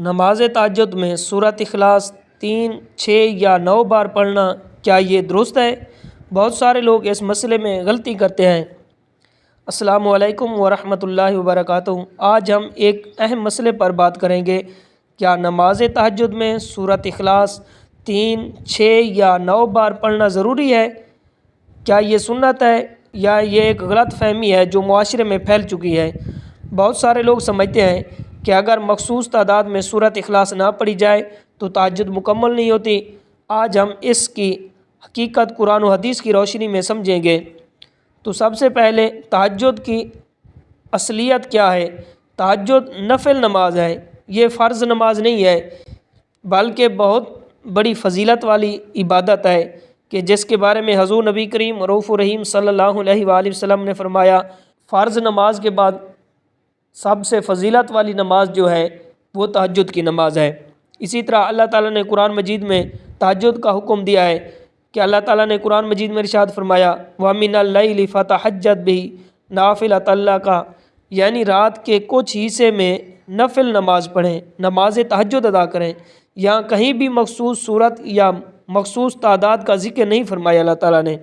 نماز تہجد میں سورۃ اخلاص 3، 6 یا 9 بار پڑھنا کیا یہ درست ہے؟ بہت سارے لوگ اس مسئلے میں غلطی کرتے ہیں۔ السلام علیکم ورحمۃ اللہ وبرکاتہ۔ آج ہم ایک اہم مسئلے پر بات کریں گے۔ کیا نماز تہجد میں سورۃ اخلاص 3، 6 یا 9 بار پڑھنا ضروری ہے؟ کیا یہ سنت ہے یا یہ ایک غلط فہمی ہے جو معاشرے میں پھیل چکی ہے؟ بہت سارے لوگ سمجھتے ہیں کہ اگر مخصوص تعداد میں سورۃ اخلاص نہ پڑھی جائے تو تہجد مکمل نہیں ہوتی۔ آج ہم اس کی حقیقت قرآن و حدیث کی روشنی میں سمجھیں گے۔ تو سب سے پہلے تہجد کی اصلیت کیا ہے؟ تہجد نفل نماز ہے، یہ فرض نماز نہیں ہے، بلکہ بہت بڑی فضیلت والی عبادت ہے کہ جس کے بارے میں حضور نبی کریم رؤوف الرحیم صلی اللہ علیہ وآلہ وسلم نے فرمایا، فرض نماز کے بعد سب سے فضیلت والی نماز جو ہے وہ تہجد کی نماز ہے۔ اسی طرح اللہ تعالیٰ نے قرآن مجید میں تہجد کا حکم دیا ہے کہ اللہ تعالیٰ نے قرآن مجید میں ارشاد فرمایا، وَمِنَ اللَّيْلِ فَتَہَجَّدْ بِهِ نَافِلَةً لَكَ، یعنی رات کے کچھ حصے میں نفل نماز پڑھیں، نماز تہجد ادا کریں۔ یہاں کہیں بھی مخصوص صورت یا مخصوص تعداد کا ذکر نہیں فرمایا اللہ تعالیٰ نے۔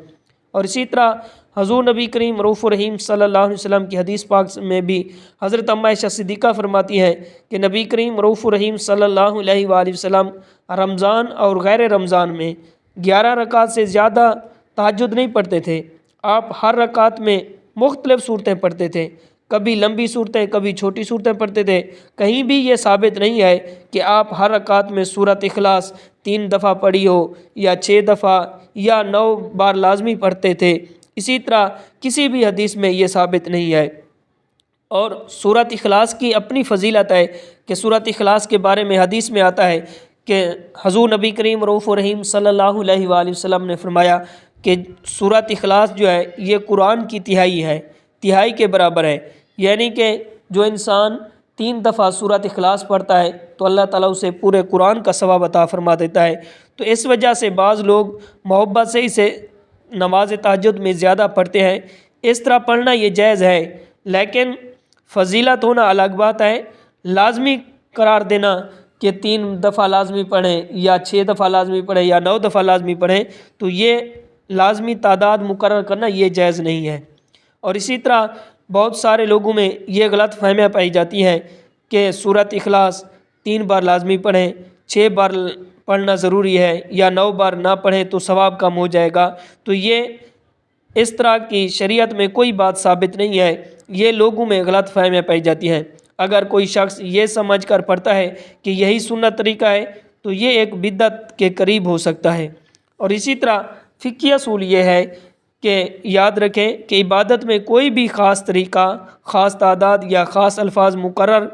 اور اسی طرح حضور نبی کریم رؤوف الرحیم صلی اللہ علیہ وسلم کی حدیث پاک میں بھی حضرت اماں عائشہ صدیقہ فرماتی ہیں کہ نبی کریم رؤوف الرحیم صلی اللہ علیہ وآلہ وسلم رمضان اور غیر رمضان میں 11 رکعت سے زیادہ تہجد نہیں پڑھتے تھے۔ آپ ہر رکعت میں مختلف صورتیں پڑھتے تھے، کبھی لمبی صورتیں کبھی چھوٹی صورتیں پڑھتے تھے۔ کہیں بھی یہ ثابت نہیں ہے کہ آپ ہر رکعت میں سورۃ اخلاص 3 دفعہ پڑھی ہو یا 6 دفعہ یا 9 بار لازمی پڑھتے تھے۔ اسی طرح کسی بھی حدیث میں یہ ثابت نہیں ہے۔ اور سورۃ اخلاص کی اپنی فضیلت ہے کہ سورۃ اخلاص کے بارے میں حدیث میں آتا ہے کہ حضور نبی کریم رؤوف الرحیم صلی اللہ علیہ وآلہ وسلم نے فرمایا کہ سورۃ اخلاص جو ہے یہ قرآن کی تہائی ہے، تہائی کے برابر ہے۔ یعنی کہ جو انسان 3 دفعہ سورۃ اخلاص پڑھتا ہے تو اللہ تعالیٰ اسے پورے قرآن کا ثواب عطا فرما دیتا ہے۔ تو اس وجہ سے بعض لوگ محبت سے اسے نماز تہجد میں زیادہ پڑھتے ہیں۔ اس طرح پڑھنا یہ جائز ہے، لیکن فضیلت ہونا الگ بات ہے۔ لازمی قرار دینا کہ 3 دفعہ لازمی پڑھیں یا 6 دفعہ لازمی پڑھیں یا 9 دفعہ لازمی پڑھیں، تو یہ لازمی تعداد مقرر کرنا یہ جائز نہیں ہے۔ اور اسی طرح بہت سارے لوگوں میں یہ غلط فہمیاں پائی جاتی ہیں کہ سورۃ اخلاص 3 بار لازمی پڑھیں، 6 بار پڑھنا ضروری ہے یا 9 بار نہ پڑھیں تو ثواب کم ہو جائے گا۔ تو یہ اس طرح کی شریعت میں کوئی بات ثابت نہیں ہے، یہ لوگوں میں غلط فہمیاں پائی جاتی ہیں۔ اگر کوئی شخص یہ سمجھ کر پڑھتا ہے کہ یہی سنت طریقہ ہے تو یہ ایک بدعت کے قریب ہو سکتا ہے۔ اور اسی طرح فقہی اصول یہ ہے کہ یاد رکھیں کہ عبادت میں کوئی بھی خاص طریقہ، خاص تعداد یا خاص الفاظ مقرر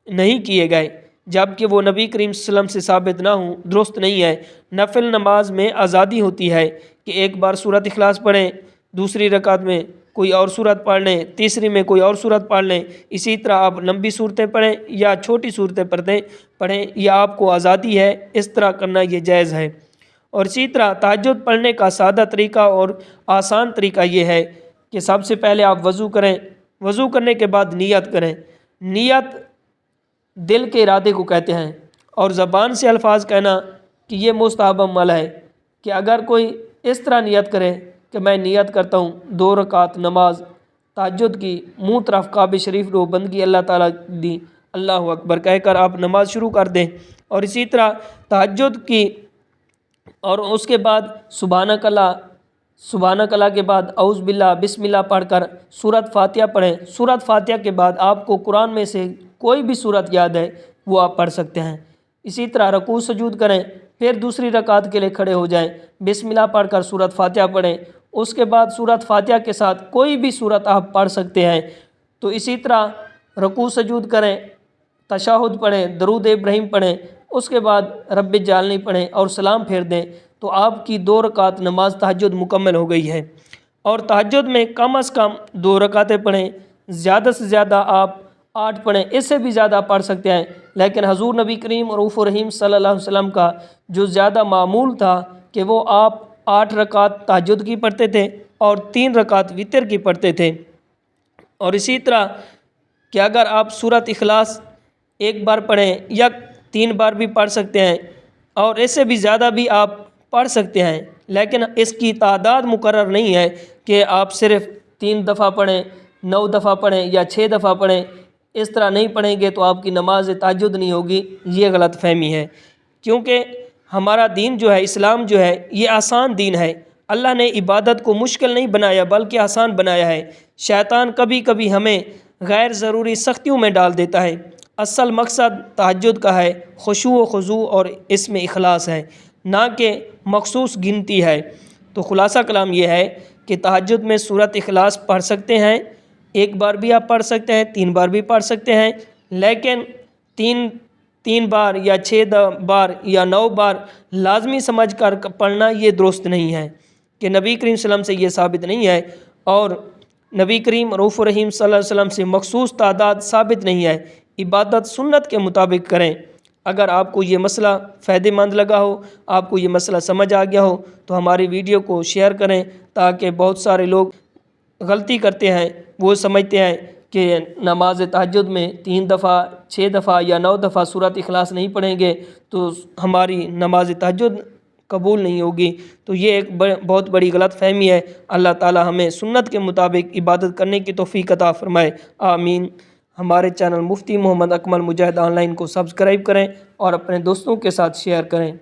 نہیں کیے گئے جب کہ وہ نبی کریم صلی اللہ علیہ وسلم سے ثابت نہ ہوں، درست نہیں ہے۔ نفل نماز میں آزادی ہوتی ہے کہ ایک بار سورۃ اخلاص پڑھیں، دوسری رکعت میں کوئی اور سورت پڑھ لیں، تیسری میں کوئی اور سورت پڑھ لیں۔ اسی طرح آپ لمبی صورتیں پڑھیں یا چھوٹی صورتیں پڑھیں، یا آپ کو آزادی ہے، اس طرح کرنا یہ جائز ہے۔ اور اسی طرح تہجد پڑھنے کا سادہ طریقہ اور آسان طریقہ یہ ہے کہ سب سے پہلے آپ وضو کریں، وضو کرنے کے بعد نیت کریں۔ نیت دل کے ارادے کو کہتے ہیں، اور زبان سے الفاظ کہنا کہ یہ مستحب عمل ہے کہ اگر کوئی اس طرح نیت کرے کہ میں نیت کرتا ہوں 2 رکعت نماز تہجد کی، منہ طرف کعبہ شریف رو بندگی اللہ تعالیٰ دی، اللہ اکبر کہہ کر آپ نماز شروع کر دیں۔ اور اسی طرح تہجد کی اور اس کے بعد سبحانک اللہ کے بعد اعوذ باللہ بسم اللہ پڑھ کر سورۃ فاتحہ پڑھیں۔ سورۃ فاتحہ کے بعد آپ کو قرآن میں سے کوئی بھی سورت یاد ہے وہ آپ پڑھ سکتے ہیں۔ اسی طرح رکوع سجود کریں، پھر دوسری رکعت کے لیے کھڑے ہو جائیں، بسم اللہ پڑھ کر سورۃ فاتحہ پڑھیں۔ اس کے بعد سورۃ فاتحہ کے ساتھ کوئی بھی سورت آپ پڑھ سکتے ہیں۔ تو اسی طرح رکوع سجود کریں، تشہد پڑھیں، درود ابراہیم پڑھیں، اس کے بعد رب اجعلنی پڑھیں اور سلام پھیر دیں، تو آپ کی 2 رکعت نماز تہجد مکمل ہو گئی ہے۔ اور تہجد میں کم از کم 2 رکعتیں پڑھیں، زیادہ سے زیادہ آپ 8 پڑھیں، اس سے بھی زیادہ پڑھ سکتے ہیں، لیکن حضور نبی کریم رؤوف الرحیم صلی اللہ علیہ وسلم کا جو زیادہ معمول تھا کہ وہ آپ 8 رکعت تہجد کی پڑھتے تھے اور 3 رکعت وتر کی پڑھتے تھے۔ اور اسی طرح کہ اگر آپ سورۃ اخلاص 1 بار پڑھیں یا 3 بار بھی پڑھ سکتے ہیں اور اس سے بھی زیادہ بھی آپ پڑھ سکتے ہیں، لیکن اس کی تعداد مقرر نہیں ہے کہ آپ صرف 3 دفعہ پڑھیں، 9 دفعہ پڑھیں یا 6 دفعہ پڑھیں۔ اس طرح نہیں پڑھیں گے تو آپ کی نماز تہجد نہیں ہوگی، یہ غلط فہمی ہے۔ کیونکہ ہمارا دین جو ہے، اسلام جو ہے، یہ آسان دین ہے۔ اللہ نے عبادت کو مشکل نہیں بنایا بلکہ آسان بنایا ہے۔ شیطان کبھی کبھی ہمیں غیر ضروری سختیوں میں ڈال دیتا ہے۔ اصل مقصد تہجد کا ہے، خشوع و خضوع اور اس میں اخلاص ہے، نہ کہ مخصوص گنتی ہے۔ تو خلاصہ کلام یہ ہے کہ تہجد میں سورۃ اخلاص پڑھ سکتے ہیں، 1 بار بھی آپ پڑھ سکتے ہیں، 3 بار بھی پڑھ سکتے ہیں، لیکن 3 بار یا 6 بار یا 9 بار لازمی سمجھ کر پڑھنا یہ درست نہیں ہے، کہ نبی کریم صلی اللہ علیہ وسلم سے یہ ثابت نہیں ہے، اور نبی کریم رؤوف الرحیم صلی اللہ علیہ وسلم سے مخصوص تعداد ثابت نہیں ہے۔ عبادت سنت کے مطابق کریں۔ اگر آپ کو یہ مسئلہ فائدہ مند لگا ہو، آپ کو یہ مسئلہ سمجھ آ گیا ہو، تو ہماری ویڈیو کو شیئر کریں، تاکہ بہت سارے لوگ غلطی کرتے ہیں، وہ سمجھتے ہیں کہ نماز تہجد میں 3 دفعہ، 6 دفعہ یا 9 دفعہ سورۃ اخلاص نہیں پڑھیں گے تو ہماری نماز تہجد قبول نہیں ہوگی۔ تو یہ ایک بہت بڑی غلط فہمی ہے۔ اللہ تعالی ہمیں سنت کے مطابق عبادت کرنے کی توفیق عطا فرمائے، آمین۔ ہمارے channel Mufti Muhammad Akmal Mujahid on line کو سبسکرائب کریں اور اپنے دوستوں کے ساتھ شیئر کریں۔